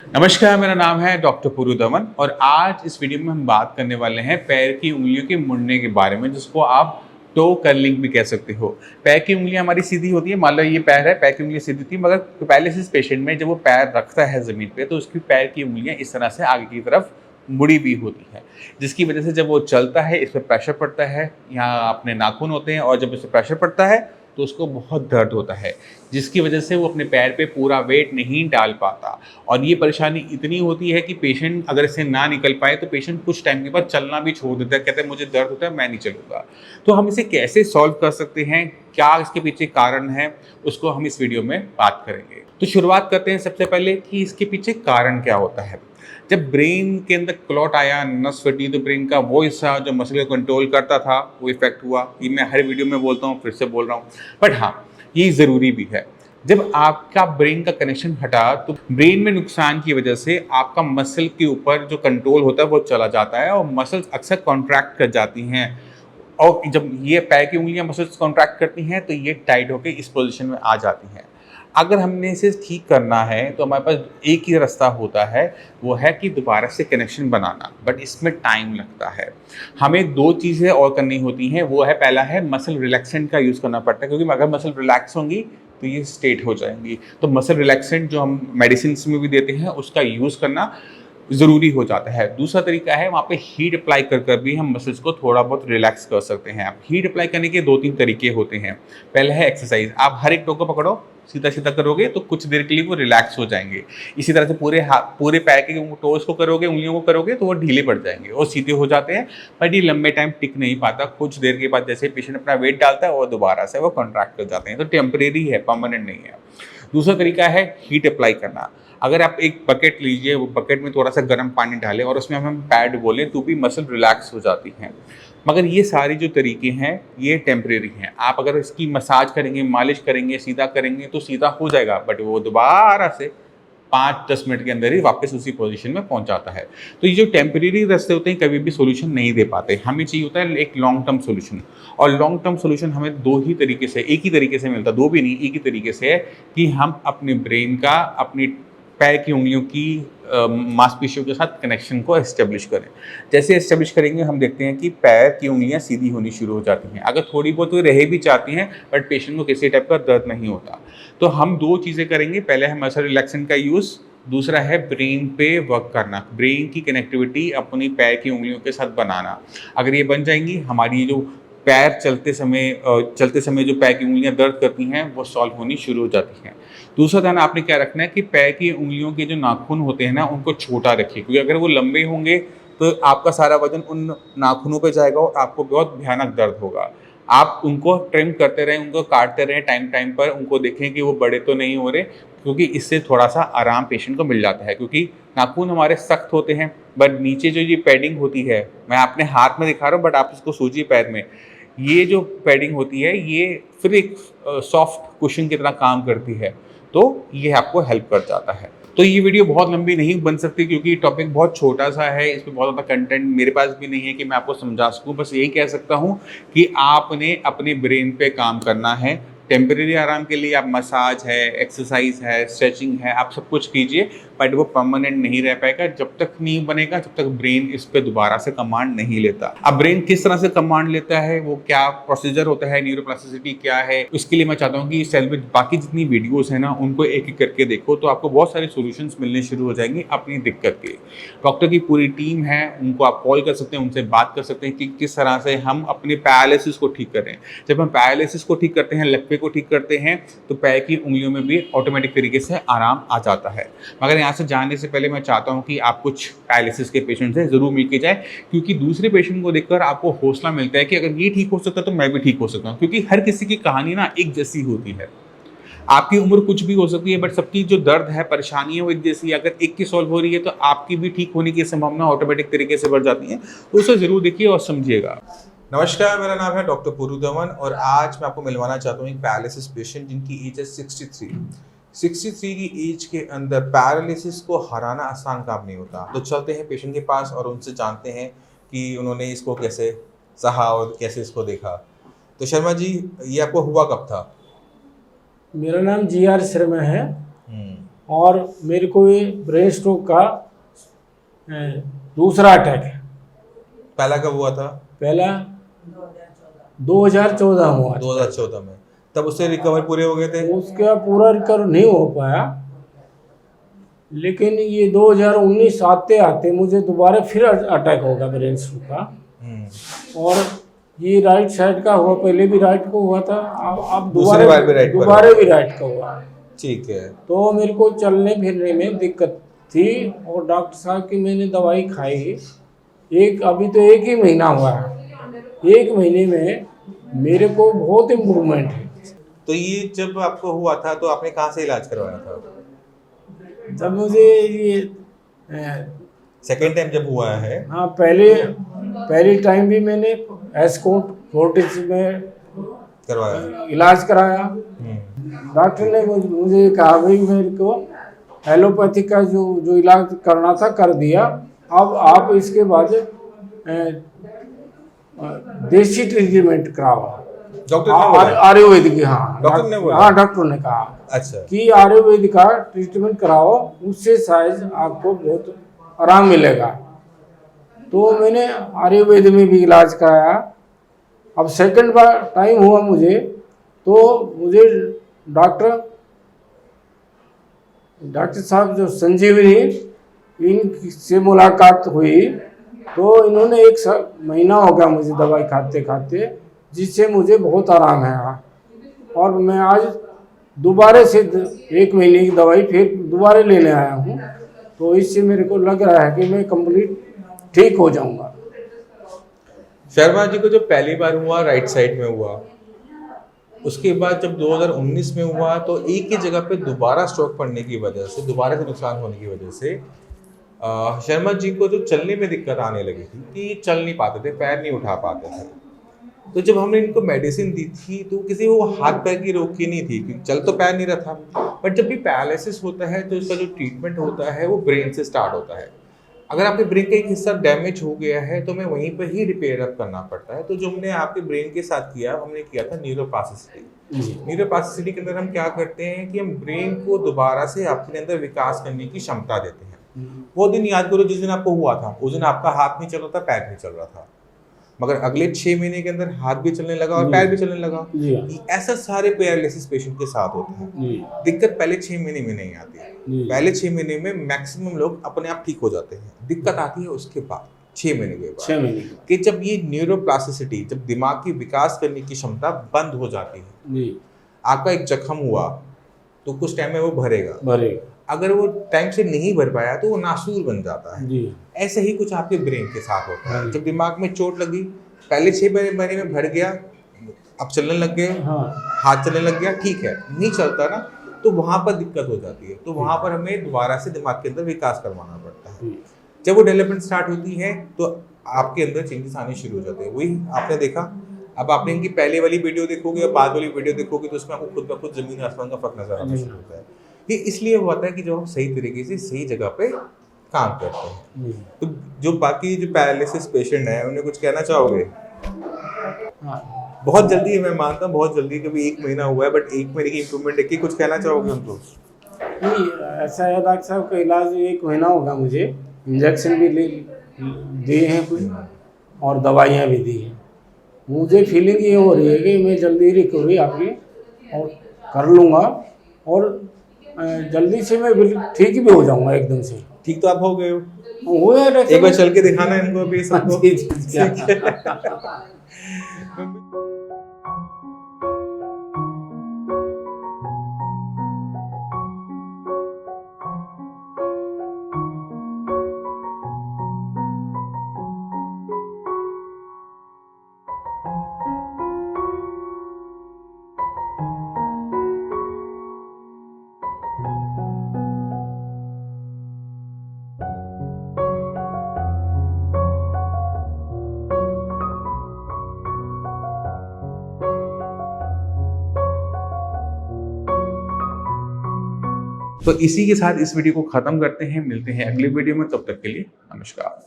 नमस्कार, मेरा नाम है डॉक्टर पुरु दमन और आज इस वीडियो में हम बात करने वाले हैं पैर की उंगलियों के मुड़ने के बारे में, जिसको आप टो कर्लिंग भी कह सकते हो। पैर की उंगलियां हमारी सीधी होती है, मान लो ये पैर है, पैर की उंगलियां सीधी थी, मगर पैरालिसिस पेशेंट में जब वो पैर रखता है ज़मीन पे तो उसकी पैर की उंगलियां इस तरह से आगे की तरफ मुड़ी भी होती है, जिसकी वजह से जब वो चलता है इस पर प्रेशर पड़ता है। यहाँ अपने नाखून होते हैं और जब इस पर प्रेशर पड़ता है तो उसको बहुत दर्द होता है, जिसकी वजह से वो अपने पैर पे पूरा वेट नहीं डाल पाता। और ये परेशानी इतनी होती है कि पेशेंट अगर इससे ना निकल पाए तो पेशेंट कुछ टाइम के बाद चलना भी छोड़ देता है, कहते हैं मुझे दर्द होता है, मैं नहीं चलूँगा। तो हम इसे कैसे सॉल्व कर सकते हैं, क्या इसके पीछे कारण है, उसको हम इस वीडियो में बात करेंगे। तो शुरुआत करते हैं सबसे पहले कि इसके पीछे कारण क्या होता है। जब ब्रेन के अंदर क्लॉट आया, नस फटी, तो ब्रेन का वो हिस्सा जो मसल को कंट्रोल करता था वो इफेक्ट हुआ। ये मैं हर वीडियो में बोलता हूँ, फिर से बोल रहा हूँ, बट हाँ, ये ज़रूरी भी है। जब आपका ब्रेन का कनेक्शन हटा तो ब्रेन में नुकसान की वजह से आपका मसल के ऊपर जो कंट्रोल होता है वो चला जाता है और मसल्स अक्सर कॉन्ट्रैक्ट कर जाती हैं। और जब ये पैर की उंगलियां मसल्स कॉन्ट्रैक्ट करती हैं तो ये टाइट होकर इस पोजीशन में आ जाती हैं। अगर हमने इसे ठीक करना है तो हमारे पास एक ही रास्ता होता है, वो है कि दोबारा से कनेक्शन बनाना, बट इसमें टाइम लगता है। हमें दो चीज़ें और करनी होती हैं, वो है पहला है मसल रिलैक्सेंट का यूज़ करना पड़ता है, क्योंकि अगर मसल रिलैक्स होंगी तो ये स्ट्रेट हो जाएंगी। तो मसल रिलैक्सेंट जो हम मेडिसिन में भी देते हैं उसका यूज़ करना ज़रूरी हो जाता है। दूसरा तरीका है, वहाँ पे हीट अप्लाई कर कर भी हम मसल्स को थोड़ा बहुत रिलैक्स कर सकते हैं। आप हीट अप्लाई करने के 2-3 तरीके होते हैं। पहला है एक्सरसाइज। आप हर एक टो को पकड़ो, सीधा-सीधा करोगे तो कुछ देर के लिए वो रिलैक्स हो जाएँगे। इसी तरह से पूरे पैर के टोज़ को करोगे, उंगलियों को करोगे तो वो ढीले पड़ जाएँगे और सीधे हो जाते हैं, बट ये लंबे टाइम टिक नहीं पाता। कुछ देर के बाद जैसे पेशेंट अपना वेट डालता है और दोबारा से वो कॉन्ट्रैक्ट कर जाते हैं। तो टेम्परेरी है, परमानेंट नहीं है। दूसरा तरीका है हीट अप्लाई करना। अगर आप एक बकेट लीजिए, वो बकेट में थोड़ा सा गर्म पानी डालें और उसमें हम पैड बोलें तो भी मसल रिलैक्स हो जाती हैं। मगर ये सारी जो तरीके हैं ये टेम्परेरी हैं। आप अगर इसकी मसाज करेंगे, मालिश करेंगे, सीधा करेंगे तो सीधा हो जाएगा, बट वो दोबारा से 5-10 मिनट के अंदर ही वापस उसी पोजीशन में पहुंच जाता है। तो ये जो टेम्परेरी रास्ते होते हैं कभी भी सोल्यूशन नहीं दे पाते। हमें चाहिए होता है एक लॉन्ग टर्म सोल्यूशन, और लॉन्ग टर्म सोल्यूशन हमें दो ही तरीके से, एक ही तरीके से मिलता, दो भी नहीं, एक ही तरीके से है कि हम अपने ब्रेन का अपनी पैर की उंगलियों की मांसपेशियों के साथ कनेक्शन को एस्टेब्लिश करें। जैसे एस्टेब्लिश करेंगे हम देखते हैं कि पैर की उंगलियां सीधी होनी शुरू हो जाती हैं। अगर थोड़ी बहुत वो रह भी जाती हैं बट पेशेंट को किसी टाइप का दर्द नहीं होता। तो हम दो चीज़ें करेंगे, पहले है मसल रिलैक्सेंट का यूज़, दूसरा है ब्रेन पे वर्क करना, ब्रेन की कनेक्टिविटी अपनी पैर की उंगलियों के साथ बनाना। अगर ये बन जाएंगी, हमारी जो पैर चलते समय जो पैर की उंगलियां दर्द करती हैं वो सॉल्व होनी शुरू हो जाती हैं। दूसरा ध्यान आपने क्या रखना है कि पैर की उंगलियों के जो नाखून होते हैं ना उनको छोटा रखिए, क्योंकि अगर वो लंबे होंगे तो आपका सारा वजन उन नाखूनों पे जाएगा और आपको बहुत भयानक दर्द होगा। आप उनको ट्रिम करते रहें, उनको काटते रहें टाइम टाइम पर, उनको देखें कि वो बड़े तो नहीं हो रहे, क्योंकि इससे थोड़ा सा आराम पेशेंट को मिल जाता है। क्योंकि नाखून हमारे सख्त होते हैं, बट नीचे जो ये पैडिंग होती है, मैं अपने हाथ में दिखा रहा हूँ बट आप इसको सोचिए पैर में, ये जो पैडिंग होती है ये फिर एक सॉफ्ट कुशन की तरह काम करती है, तो ये आपको हेल्प कर जाता है। तो ये वीडियो बहुत लंबी नहीं बन सकती क्योंकि टॉपिक बहुत छोटा सा है, इसमें बहुत ज़्यादा कंटेंट मेरे पास भी नहीं है कि मैं आपको समझा सकूं। बस यही कह सकता हूं कि आपने अपने ब्रेन पे काम करना है। टेम्परेरी आराम के लिए आप मसाज है, एक्सरसाइज है, स्ट्रेचिंग है, आप सब कुछ कीजिए, बट वो परमानेंट नहीं रह पाएगा। जब तक नहीं बनेगा जब तक ब्रेन इस पे दोबारा से कमांड नहीं लेता। अब ब्रेन किस तरह से कमांड लेता है, वो क्या प्रोसीजर होता है, न्यूरोप्लास्टिसिटी क्या है, उसके लिए मैं चाहता हूँ कि सैल्वेज बाकी जितनी वीडियोस है ना उनको एक एक करके देखो, तो आपको बहुत सारे सोल्यूशंस मिलने शुरू हो जाएंगे अपनी दिक्कत के। डॉक्टर की पूरी टीम है, उनको आप कॉल कर सकते हैं, उनसे बात कर सकते हैं कि किस तरह से हम अपने पैरालिसिस को ठीक करें। जब हम पैरालिसिस को ठीक करते हैं, लकवे को ठीक करते हैं, तो पैर की उंगलियों में भी ऑटोमेटिक तरीके से आराम आ जाता है। मगर यहाँ से जाने से पहले मैं चाहता हूँ कि आप कुछ पैरालिसिस के पेशेंट से ज़रूर मिल के जाए, क्योंकि दूसरे पेशेंट को देखकर आपको हौसला मिलता है कि अगर ये ठीक हो सकता है तो मैं भी ठीक हो सकता हूँ। क्योंकि हर किसी की कहानी ना एक जैसी होती है। आपकी उम्र कुछ भी हो सकती है, बट सबकी जो दर्द है, परेशानी है, वो एक जैसी है। अगर एक की सॉल्व हो रही है तो आपकी भी ठीक होने की संभावना ऑटोमेटिक तरीके से बढ़ जाती है। तो उसे ज़रूर देखिए और समझिएगा। नमस्कार, मेरा नाम है डॉक्टर पुरु दमन और आज मैं आपको मिलवाना चाहता हूँ एक पैरालिसिस पेशेंट जिनकी एज है 63 की एज के अंदर पैरालिसिस को हराना आसान काम नहीं होता। तो चलते हैं पेशेंट के पास और उनसे जानते हैं कि उन्होंने इसको कैसे सहा और कैसे इसको देखा। तो शर्मा जी, ये आपको हुआ कब था? मेरा नाम GR शर्मा है। और मेरे को ये ब्रेन स्ट्रोक का दूसरा अटैक है। पहला कब हुआ था? पहला 2014 हुआ था। 2014 में। तब उससे रिकवर पूरे हो गए थे? उसका पूरा रिकवर नहीं हो पाया, लेकिन ये 2019 आते आते मुझे दोबारा फिर अटैक हो गया ब्रेन स्ट्रोक का। और ये राइट साइड का हुआ, पहले भी राइट को हुआ था, अब दोबारा भी राइट का हुआ। ठीक है। तो मेरे को चलने फिरने में दिक्कत थी और डॉक्टर साहब की मैंने दवाई खाई। अभी तो 1 ही महीना हुआ है, 1 महीने में मेरे को बहुत इम्प्रूवमेंट है। तो ये जब आपको हुआ था तो आपने कहाँ से इलाज करवाया था? जब मुझे ये सेकेंड टाइम जब हुआ है? हाँ, पहली टाइम भी मैंने एस्कॉट फोर्टिस में करवाया, इलाज कराया। डॉक्टर ने मुझे कहा भाई मेरे को एलोपैथी का जो इलाज करना था कर दिया, अब आप इसके बाद देसी ट्रीटमेंट कराओ। डॉक्टर ने बोला? आयुर्वेदिक। हाँ, डॉक्टर ने बोला? हाँ, डॉक्टर ने कहा अच्छा कि आयुर्वेदिक का ट्रीटमेंट कराओ, उससे शायद आपको बहुत आराम मिलेगा। तो मैंने आयुर्वेद में भी इलाज कराया। अब सेकंड बार टाइम हुआ मुझे, तो मुझे डॉक्टर साहब जो संजीवनी, इनसे मुलाकात हुई, तो इन्होंने 1 महीना हो गया मुझे दवाई खाते खाते, जिससे मुझे बहुत आराम है। और मैं आज दोबारा से 1 महीने की दवाई फिर दोबारा लेने आया हूँ, तो इससे मेरे को लग रहा है कि मैं कंप्लीट ठीक हो जाऊंगा। शर्मा जी को जब पहली बार हुआ राइट साइड में हुआ, उसके बाद जब 2019 में हुआ तो एक ही जगह पे दोबारा स्ट्रोक पड़ने की वजह से, दोबारा से नुकसान होने की वजह से शर्मा जी को जो चलने में दिक्कत आने लगी थी कि चल नहीं पाते थे, पैर नहीं उठा पाते थे। तो जब हमने इनको मेडिसिन दी थी तो किसी वो हाथ पैर की रोक की नहीं थी, क्योंकि चल तो पैर नहीं रहा था। बट जब भी पैरालिसिस होता है तो उसका जो ट्रीटमेंट होता है वो ब्रेन से स्टार्ट होता है। अगर आपके ब्रेन का एक हिस्सा डैमेज हो गया है तो हमें वहीं पर ही रिपेयर अप करना पड़ता है। तो जो हमने आपके ब्रेन के साथ किया, हमने किया था न्यूरोप्लास्टिसिटी। न्यूरोप्लास्टिसिटी के अंदर हम क्या करते हैं कि हम ब्रेन को दोबारा से अपने अंदर विकास करने की क्षमता देते हैं। वो दिन याद करो जिस दिन आपको हुआ था, उस दिन आपका हाथ नहीं चल रहा था, पैर नहीं चल रहा था, मगर अगले 6 महीने के अंदर हाथ भी चलने लगा और पैर भी चलने लगा। ऐसा सारे पैरालिसिस पेशेंट के साथ होता है। दिक्कत पहले 6 महीने में नहीं आती है, पहले 6 महीने में मैक्सिमम लोग अपने आप ठीक हो जाते हैं। दिक्कत आती है उसके बाद 6 महीने के बाद, 6 महीने कि जब ये न्यूरोप्लास्टिसिटी, जब दिमाग की विकास करने की क्षमता बंद हो जाती है। आपका एक जख्म हुआ तो कुछ टाइम में वो भरेगा, अगर वो टाइम से नहीं भर पाया तो वो नासूर बन जाता है। ऐसे ही कुछ आपके ब्रेन के साथ होता है। जब दिमाग में चोट लगी, पहले 6 महीने में भर गया, अब चलने लग गए, हाथ चलने लग गया, ठीक है, नहीं चलता ना, तो वहाँ पर दिक्कत हो जाती है। तो वहाँ पर हमें दोबारा से दिमाग के अंदर विकास करवाना पड़ता है। जब वो डेवलपमेंट स्टार्ट होती है तो आपके अंदर चेंजेस आने शुरू हो जाते हैं। वही आपने देखा। अब आपने इनकी पहले वाली वीडियो देखोगे और बाद वाली वीडियो देखोगे तो उसमें आपको खुद ब खुद जमीन आसमान का फर्क नजर आना शुरू होता है। ये इसलिए होता है कि जब हम सही तरीके से सही जगह पे काम करते हैं। तो जो बाकी जो पैरालिसिस पेशेंट है उन्हें कुछ कहना चाहोगे? बहुत जल्दी है, मैं मानता हूँ बहुत जल्दी, कभी 1 महीना हुआ है, बट 1 महीने की इम्प्रूवमेंट देखिए, कुछ कहना चाहोगे उनको? नहीं, ऐसा है डॉक्टर साहब का इलाज 1 महीना होगा, मुझे इंजेक्शन भी दिए हैं कुछ और दवाइयाँ भी दी हैं। मुझे फीलिंग ये हो रही है कि मैं जल्दी रिकवरी आपकी और कर लूँगा और जल्दी से मैं ठीक भी हो जाऊँगा एकदम से। ठीक तो आप हो गए हो? हुए हैं। एक बार चल के दिखाना इनको अभी सबको। तो इसी के साथ इस वीडियो को खत्म करते हैं। मिलते हैं अगले वीडियो में, तब तक के लिए नमस्कार।